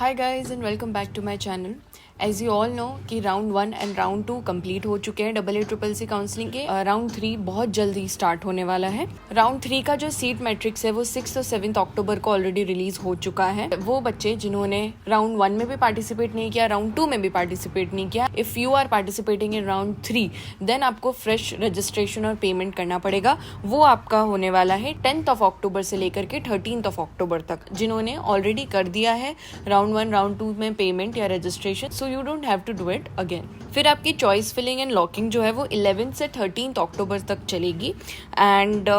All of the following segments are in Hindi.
Hi guys and welcome back to my channel. As you all know कि राउंड 1 एंड राउंड 2 कंप्लीट हो चुके हैं AACCC काउंसलिंग के। राउंड 3 बहुत जल्दी स्टार्ट होने वाला है। राउंड 3 का जो सीट मैट्रिक्स है वो 6 और 7 अक्टूबर को ऑलरेडी रिलीज हो चुका है। वो बच्चे जिन्होंने राउंड 1 में भी पार्टिसिपेट नहीं किया, राउंड 2 में भी पार्टिसिपेट नहीं किया, if you are participating in round 3 then आपको फ्रेश रजिस्ट्रेशन और पेमेंट करना पड़ेगा। वो आपका होने वाला है 10 अक्टूबर से लेकर के 13 अक्टूबर तक। जिन्होंने ऑलरेडी कर दिया है राउंड 1 राउंड 2 में पेमेंट या registration, so you don't have to do it again. फिर आपकी चॉइस फिलिंग एंड लॉकिंग जो है वो 11 से 13 अक्टूबर तक चलेगी एंड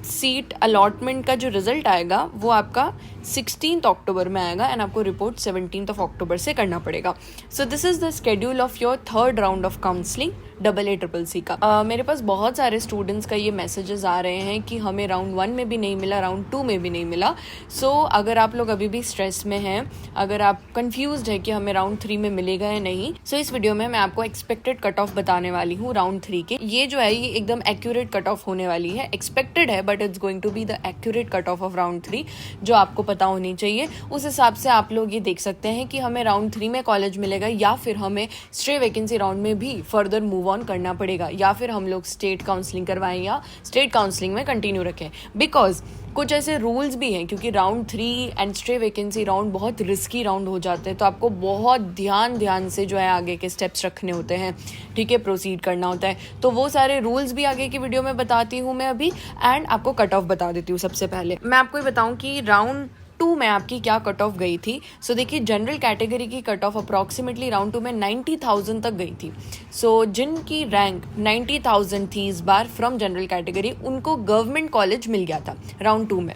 सीट अलॉटमेंट का जो रिजल्ट आएगा वो आपका 16 अक्टूबर में आएगा एंड आपको रिपोर्ट 17 अक्टूबर से करना पड़ेगा। So this is the schedule of your third round of counselling AACCC का। मेरे पास बहुत सारे स्टूडेंट्स का ये मैसेजेस आ रहे हैं कि हमें राउंड 1 में भी नहीं मिला, राउंड 2 में भी नहीं मिला। सो अगर आप लोग अभी भी स्ट्रेस में हैं, अगर आप कंफ्यूज्ड है कि हमें राउंड 3 में मिलेगा या नहीं, सो इस वीडियो में मैं आपको एक्सपेक्टेड कट ऑफ बताने वाली हूँ राउंड 3 के। ये जो है ये एकदम एक्यूरेट कट ऑफ होने वाली है। एक्सपेक्टेड है but it's going to be the accurate cut off round 3 जो आपको पता होनी चाहिए। उस हिसाब से आप लोग ये देख सकते हैं कि हमें राउंड 3 में कॉलेज मिलेगा या फिर हमें स्टे वैकेंसी राउंड में भी फर्दर मूव ऑन करना पड़ेगा, या फिर हम लोग स्टेट काउंसलिंग करवाएं या स्टेट काउंसलिंग में कंटिन्यू रखें। बिकॉज कुछ ऐसे रूल्स भी हैं, क्योंकि round 3 and stay vacancy round बहुत रिस्की राउंड हो जाते हैं, तो आपको बहुत ध्यान से जो है आगे के स्टेप्स रखने होते हैं, ठीक है, प्रोसीड करना होता है। तो वो सारे रूल्स भी आगे की वीडियो में बताती हूँ मैं अभी, एंड आपको कट ऑफ बता देती हूँ। सबसे पहले मैं आपको ये बताऊँ कि राउंड 2 में आपकी क्या कट ऑफ गई थी। सो देखिए, जनरल कैटेगरी की कट ऑफ अप्रॉक्सीमेटली राउंड 2 में 90,000 तक गई थी। सो जिनकी रैंक 90,000 थी इस बार फ्रॉम जनरल कैटेगरी, उनको गवर्नमेंट कॉलेज मिल गया था राउंड 2 में।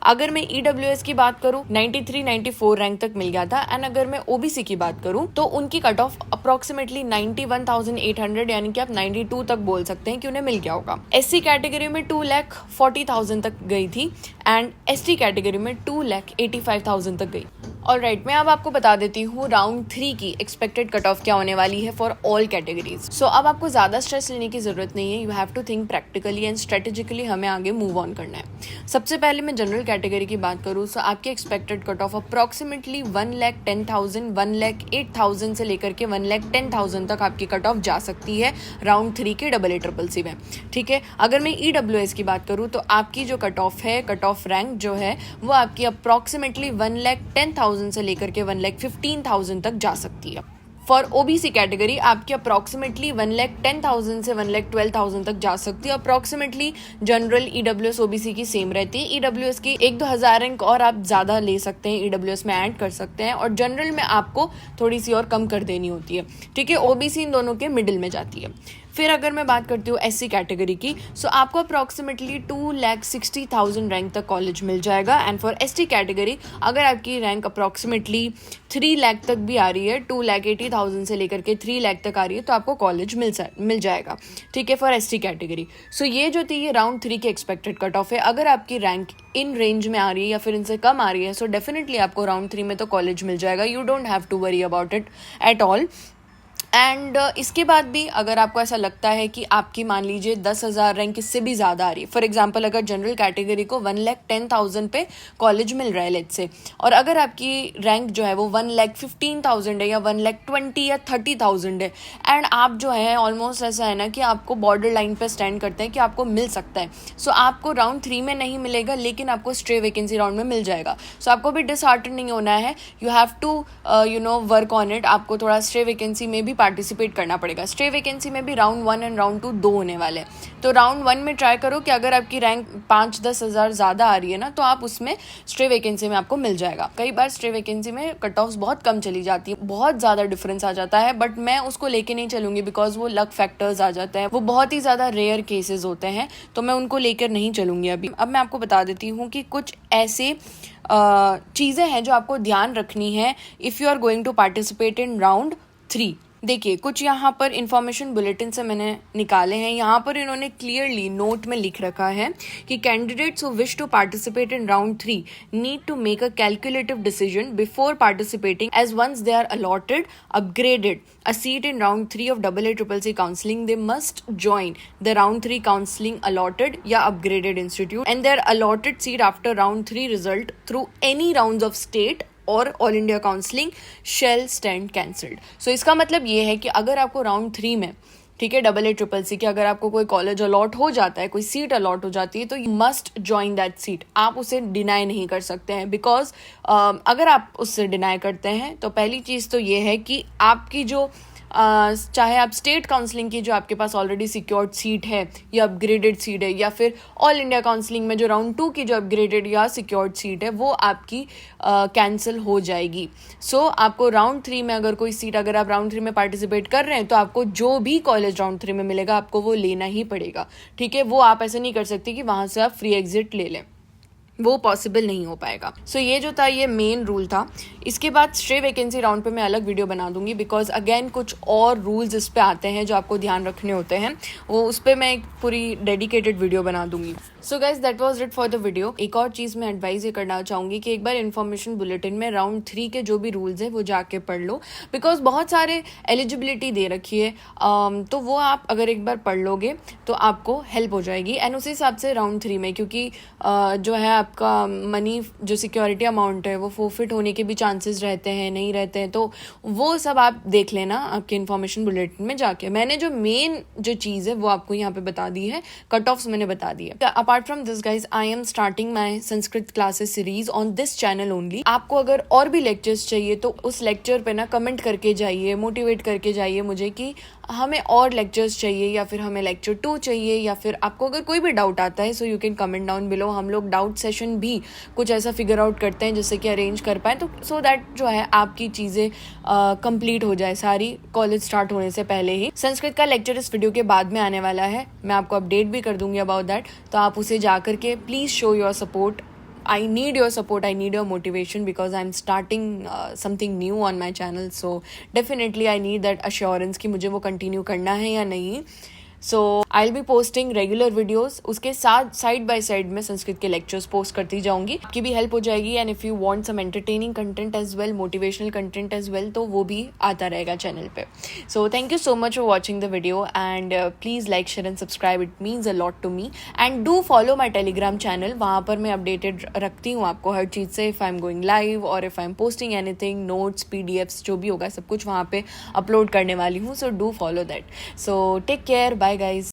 अगर मैं EWS की बात करूं 93-94 रैंक तक मिल गया था, एंड अगर मैं OBC की बात करूं तो उनकी कट ऑफ अप्रॉक्सीमेटली 91,800 यानी कि आप 92 तक बोल सकते हैं कि उन्हें मिल गया होगा। SC कैटेगरी में 2,40,000 तक गई थी एंड ST कैटेगरी में 2,85,000 तक गई। ऑलराइट, मैं अब आपको बता देती हूँ राउंड 3 की एक्सपेक्टेड कट ऑफ क्या होने वाली है फॉर ऑल कैटेगरीज। सो अब आपको ज्यादा स्ट्रेस लेने की जरूरत नहीं है। You have to think practically and strategically, हमें आगे मूव ऑन करना है। सबसे पहले मैं जनरल कैटेगरी की बात करूँ, सो आपकी एक्सपेक्टेड कट ऑफ अप्रॉक्सीमेटली 1,10,000 1,08,000 से लेकर के 1,10,000 तक आपकी कट ऑफ जा सकती है राउंड 3 के AACCC में, ठीक है। अगर मैं EWS की बात करूँ तो आपकी जो कट ऑफ है, कट ऑफ रैंक जो है वो आपकी अप्रॉक्सीमेटली 1,10,000 से लेकर के 1,15,000 तक जा सकती है। फॉर OBC कैटेगरी आपकी अप्रॉक्सीमेटली 1,10,000 से 1,12,000 तक जा सकती है। अप्रॉक्सीमेटली जनरल EWS OBC की सेम रहती है। EWS की 1-2 हज़ार रैंक और आप ज़्यादा ले सकते हैं, EWS में ऐड कर सकते हैं, और जनरल में आपको थोड़ी सी और कम कर देनी होती है, ठीक है। OBC इन दोनों के मिडिल में जाती है। फिर अगर मैं बात करती हूँ SC कैटेगरी की, सो आपको अप्रॉक्सीमेटली 2,60,000 रैंक तक कॉलेज मिल जाएगा। एंड फॉर ST कैटेगरी अगर आपकी रैंक अप्रॉक्सीमेटली 3 लाख तक भी आ रही है, 2,80,000 से लेकर के 3 लाख तक आ रही है, तो आपको कॉलेज मिल जाएगा, ठीक है, फॉर ST कैटेगरी। सो ये जो थी ये राउंड 3 की एक्सपेक्टेड कट ऑफ है। अगर आपकी रैंक इन रेंज में आ रही है या फिर इनसे कम आ रही है, सो डेफिनेटली आपको राउंड 3 में तो कॉलेज मिल जाएगा। You don't have to worry about it at all. And इसके बाद भी अगर आपको ऐसा लगता है कि आपकी मान लीजिए 10,000 रैंक इससे भी ज़्यादा आ रही है, फॉर एग्जांपल अगर जनरल कैटेगरी को 1,10,000 पे कॉलेज मिल रहा है लेट्स से, और अगर आपकी रैंक जो है वो 1,15,000 है या 1,20,000 या 30,000 है, एंड आप जो है ऑलमोस्ट ऐसा है ना कि आपको बॉर्डर लाइन पे स्टैंड करते हैं कि आपको मिल सकता है, सो आपको राउंड 3 में नहीं मिलेगा लेकिन आपको स्टे वैकेंसी राउंड में मिल जाएगा। सो आपको भी डिसहार्टन नहीं होना है। You have to work on it. आपको थोड़ा स्टे वैकेंसी में भी पार्टिसिपेट करना पड़ेगा। स्टे वैकेंसी में भी राउंड 1 एंड राउंड 2 दो होने वाले हैं। तो राउंड 1 में ट्राई करो कि अगर आपकी रैंक 5-10 हज़ार ज़्यादा आ रही है ना, तो आप उसमें स्टे वैकेंसी में आपको मिल जाएगा। कई बार स्टे वैकेंसी में कट ऑफ्स बहुत कम चली जाती है, बहुत ज़्यादा डिफरेंस आ जाता है, बट मैं उसको लेके नहीं चलूंगी बिकॉज वो लक फैक्टर्स आ जाते हैं, वो बहुत ही ज़्यादा रेयर केसेस होते हैं, तो मैं उनको लेकर नहीं चलूंगी अभी। अब मैं आपको बता देती हूँ कि कुछ ऐसे चीज़ें हैं जो आपको ध्यान रखनी है if you are going to participate in round 3। देखिए, कुछ यहाँ पर इंफॉर्मेशन बुलेटिन से मैंने निकाले हैं। यहाँ पर इन्होंने क्लियरली नोट में लिख रखा है कि candidates who wish to participate in round 3 need to make a calculative decision before participating, as once they are allotted upgraded a seat in round 3 of AACCC counseling, they must join the round 3 counseling allotted या upgraded institute and their allotted seat after round 3 result through any rounds of state और all India counselling shall stand cancelled. So इसका मतलब ये है कि अगर आपको राउंड 3 में, ठीक है, AA-CCC की अगर आपको कोई कॉलेज अलॉट हो जाता है, कोई सीट अलॉट हो जाती है, तो you must join that seat. आप उसे डिनाई नहीं कर सकते हैं, बिकॉज अगर आप उससे डिनाई करते हैं तो पहली चीज़ तो ये है कि आपकी जो चाहे आप स्टेट काउंसलिंग की जो आपके पास ऑलरेडी सिक्योर्ड सीट है या अपग्रेडेड सीट है, या फिर ऑल इंडिया काउंसलिंग में जो राउंड 2 की जो अपग्रेडेड या सिक्योर्ड सीट है, वो आपकी कैंसिल हो जाएगी। सो आपको राउंड 3 में अगर कोई सीट, अगर आप राउंड 3 में पार्टिसिपेट कर रहे हैं, तो आपको जो भी कॉलेज राउंड 3 में मिलेगा आपको वो लेना ही पड़ेगा, ठीक है। वो आप ऐसे नहीं कर सकते कि वहाँ से आप फ्री एग्जिट ले लें, वो पॉसिबल नहीं हो पाएगा। सो ये जो था, ये मेन रूल था। इसके बाद स्ट्रे वैकेंसी राउंड पे मैं अलग वीडियो बना दूंगी, बिकॉज अगेन कुछ और रूल्स इस पे आते हैं जो आपको ध्यान रखने होते हैं, वो उस पर मैं एक पूरी डेडिकेटेड वीडियो बना दूंगी। So guys, that was it for the video. एक और चीज़ मैं एडवाइस ये करना चाहूँगी कि एक बार इन्फॉर्मेशन बुलेटिन में राउंड 3 के जो भी रूल्स है वो जाके पढ़ लो, बिकॉज बहुत सारे एलिजिबिलिटी दे रखी है, तो वो आप अगर एक बार पढ़ लोगे तो आपको हेल्प हो जाएगी। एंड उसी हिसाब से राउंड 3 में, क्योंकि जो है आपका मनी जो सिक्योरिटी अमाउंट है वो फोरफिट होने के भी चांसेस रहते हैं, नहीं रहते हैं, तो वो सब आप देख लेना आपके इन्फॉर्मेशन बुलेटिन में जाके। मैंने जो मेन जो चीज़ है वो आपको यहाँ पे बता दी है, कट ऑफ्स मैंने बता दी है। Apart from this guys, I am starting my Sanskrit classes series on this channel only. आपको अगर और भी लेक्चर्स चाहिए तो उस लेक्चर पे ना कमेंट करके जाइए, मोटिवेट करके जाइए मुझे कि हमें और लेक्चर्स चाहिए, या फिर हमें लेक्चर 2 चाहिए, या फिर आपको अगर कोई भी डाउट आता है, so you can comment down below. हम लोग डाउट सेशन भी कुछ ऐसा फिगर आउट करते हैं जिससे कि अरेंज कर पाए, तो सो दैट जो है आपकी चीज़ें कंप्लीट हो जाए सारी कॉलेज स्टार्ट होने से पहले ही। संस्कृत का लेक्चर इस वीडियो के बाद में आने वाला है, मैं आपको अपडेट भी कर दूंगी अबाउट दैट, तो आप उसे जा करके please show your support. I need your support, I need your motivation, because I'm starting something new on my channel, so definitely I need that assurance कि मुझे वो continue करना है या नहीं। So I will be posting regular videos, उसके साथ साइड बाय साइड में संस्कृत के लेक्चर्स पोस्ट करती जाऊंगी, आपकी भी हेल्प हो जाएगी। And if you want some entertaining content as well, motivational content as well, तो वो भी आता रहेगा चैनल पे। So thank you so much for watching the video, and please like, share and subscribe, it means a lot to me. And do follow my Telegram channel, वहाँ पर मैं अपडेटेड रखती हूँ आपको हर चीज़ से, if I am going live और if I am posting anything, notes, PDFs जो भी होगा सब कुछ वहाँ पे अपलोड करने वाली हूँ। So do follow that. So take care, bye guys.